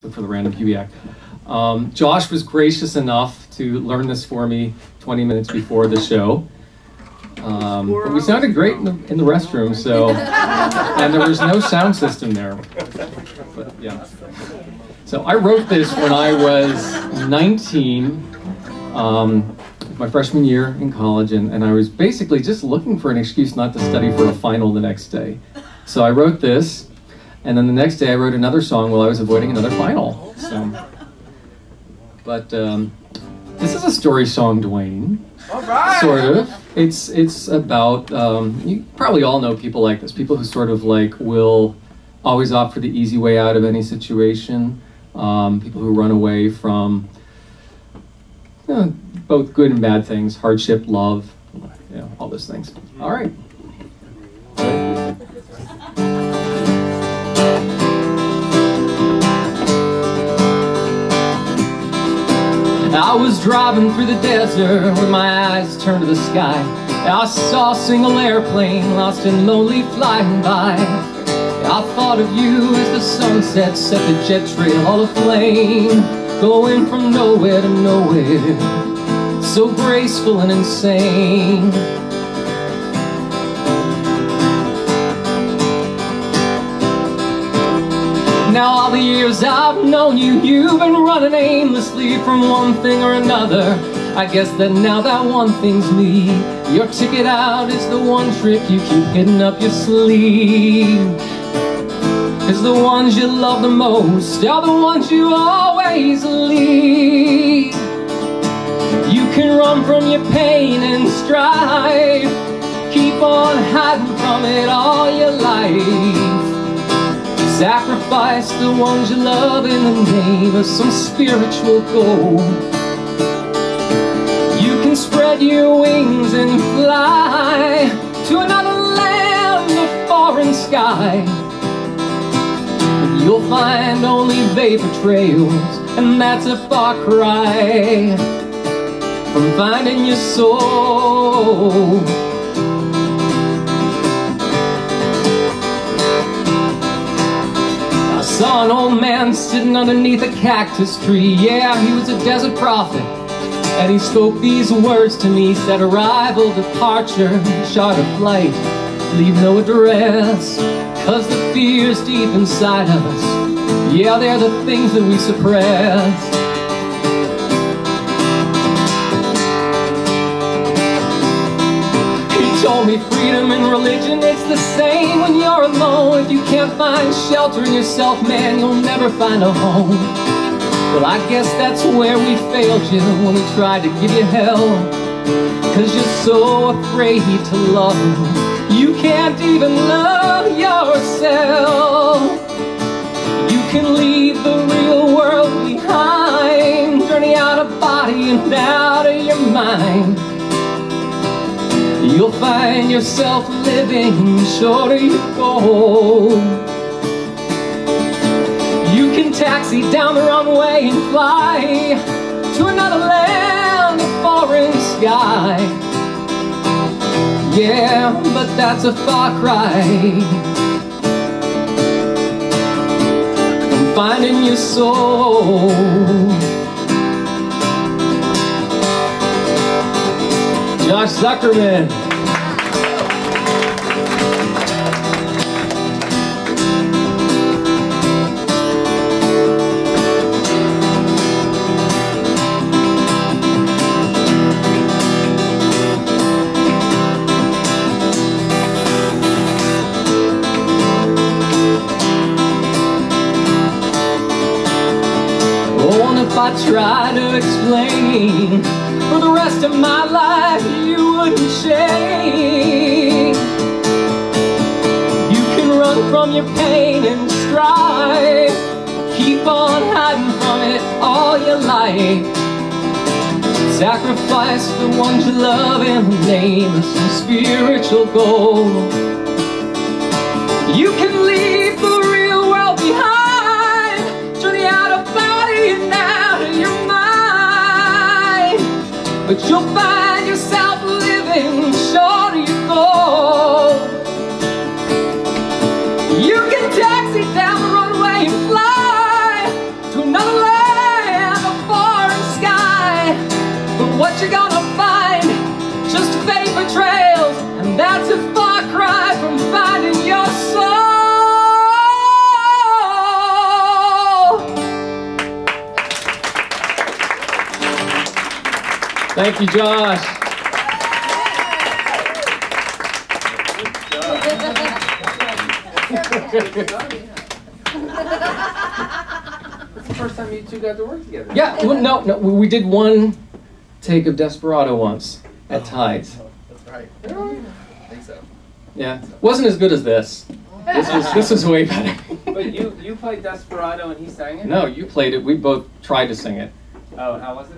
for the random Hubiak. Josh was gracious enough to learn this for me 20 minutes before the show. But we sounded great in the restroom, so, and there was no sound system there. But, yeah. So I wrote this when I was 19, my freshman year in college, and I was basically just looking for an excuse not to study for a final the next day. So I wrote this, and then the next day I wrote another song while I was avoiding another final. So, but this is a story song, Dwayne. All right. Sort of. It's about, you probably all know people like this, people who sort of like will always opt for the easy way out of any situation, people who run away from both good and bad things, hardship, love, all those things. All right. I was driving through the desert with my eyes turned to the sky. I saw a single airplane lost and lonely flying by. I thought of you as the sunset set the jet trail all aflame, going from nowhere to nowhere, so graceful and insane. Now all the years I've known you, you've been running aimlessly from one thing or another. I guess that now that one thing's me. Your ticket out is the one trick you keep hidden up your sleeve. 'Cause the ones you love the most are the ones you always leave. You can run from your pain and strife, keep on hiding from it all your life. Sacrifice the ones you love in the name of some spiritual goal. You can spread your wings and fly to another land of foreign sky, but you'll find only vapor trails, and that's a far cry from finding your soul. I saw an old man sitting underneath a cactus tree. Yeah, he was a desert prophet, and he spoke these words to me. Said arrival, departure, chart of flight, leave no address, 'cause the fears deep inside us, yeah, they're the things that we suppress. Told me freedom and religion, it's the same when you're alone. If you can't find shelter in yourself, man, you'll never find a home. Well, I guess that's where we failed you when we tried to give you hell, 'cause you're so afraid to love. You can't even love yourself. You can leave the real world behind, journey out of body and out of your mind. You'll find yourself living short of your goal. You can taxi down the runway and fly to another land of foreign sky. Yeah, but that's a far cry from finding your soul. Josh Zuckerman. Oh, and if I try to explain, for the rest of my life you wouldn't change. You can run from your pain and strive, keep on hiding from it all your life. Sacrifice the ones you love in the name of some spiritual goal. You can leave the real world behind, journey out of body and out of your mind, but you'll find yourself living short of your goal. You can taxi down the runway and fly to what you're gonna find, just vapor trails, and that's a far cry from finding your soul. Thank you, Josh. That's the first time you two got to work together. Yeah, well, no, we did one take of Desperado once at Tides. That's right. I think so. Yeah, wasn't as good as this. This was way better. But you played Desperado and he sang it? No, you played it. We both tried to sing it. Oh, how was it?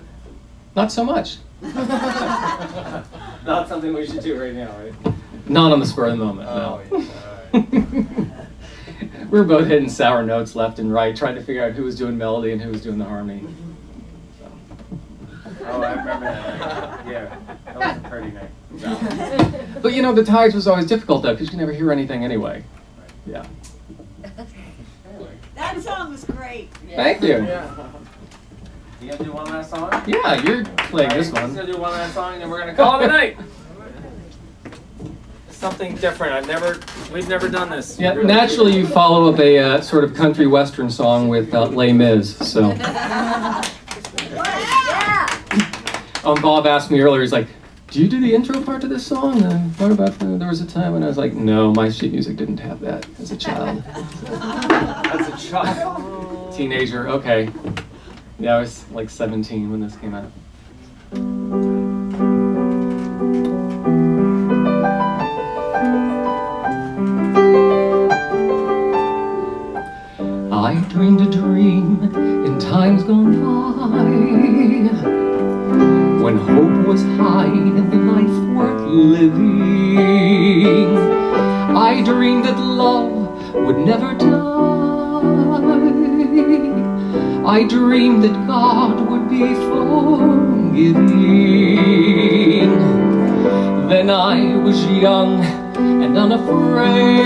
Not so much. Not something we should do right now, right? Not on the spur of the moment, no. Yeah. We were both hitting sour notes left and right, trying to figure out who was doing melody and who was doing the harmony. So. Oh, I remember that. Yeah, that was a pretty night. But you know, the Tides was always difficult though, because you never hear anything anyway. Yeah. That song was great. Thank you. Yeah. You gonna do one last song? Yeah, you're playing this We're one. gonna do one last song and then we're gonna call it a night. Something different. We've never done this. Yeah, naturally you follow up a sort of country western song with Les Mis, so. Bob asked me earlier, he's like, do you do the intro part to this song? What about there was a time when I was like, no, my sheet music didn't have that as a child. As a child. Teenager, okay. Yeah, I was like 17 when this came out. I dreamed a dream in times gone by, when hope was high and life worth living. I dreamed that love would never die. I dreamed that God would be forgiving. Then I was young and unafraid,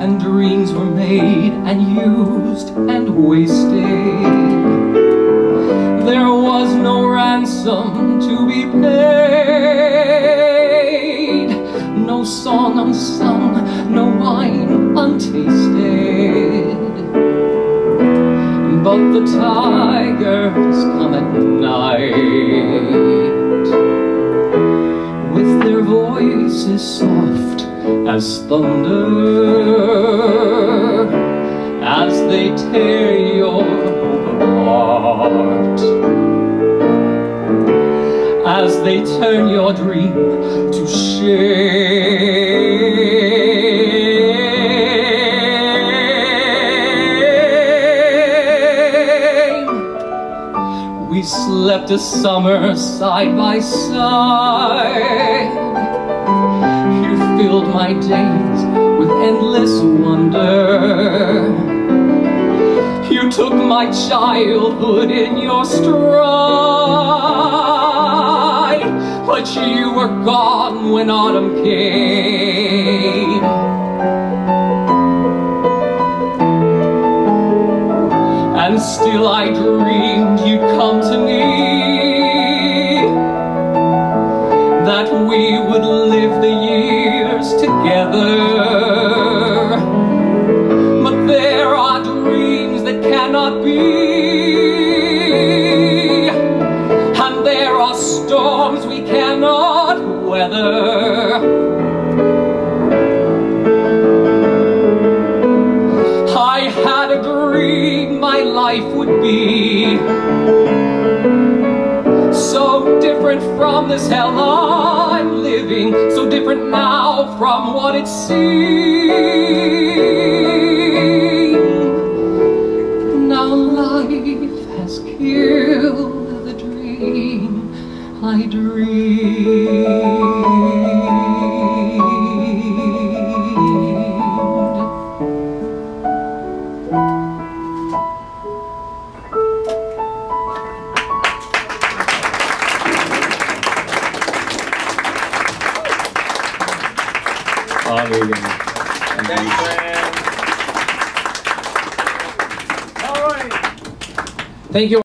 and dreams were made and used and wasted. There was no ransom to be paid, no song unsung, no wine untasted. But the tigers come at night, with their voices soft as thunder, as they tear your hope apart, as they turn your dream to shame. We slept a summer side by side. You filled my days with endless wonder. You took my childhood in your stride, but you were gone when autumn came. And still I dreamed you'd come to me, that we would live the years together. But there are dreams that cannot be, and there are storms we cannot weather. I had a dream my life would be so different from this hell I'm living, so different now from what it seemed. Now life has killed the dream I dreamed. Thanks, Fran. All right. Thank you.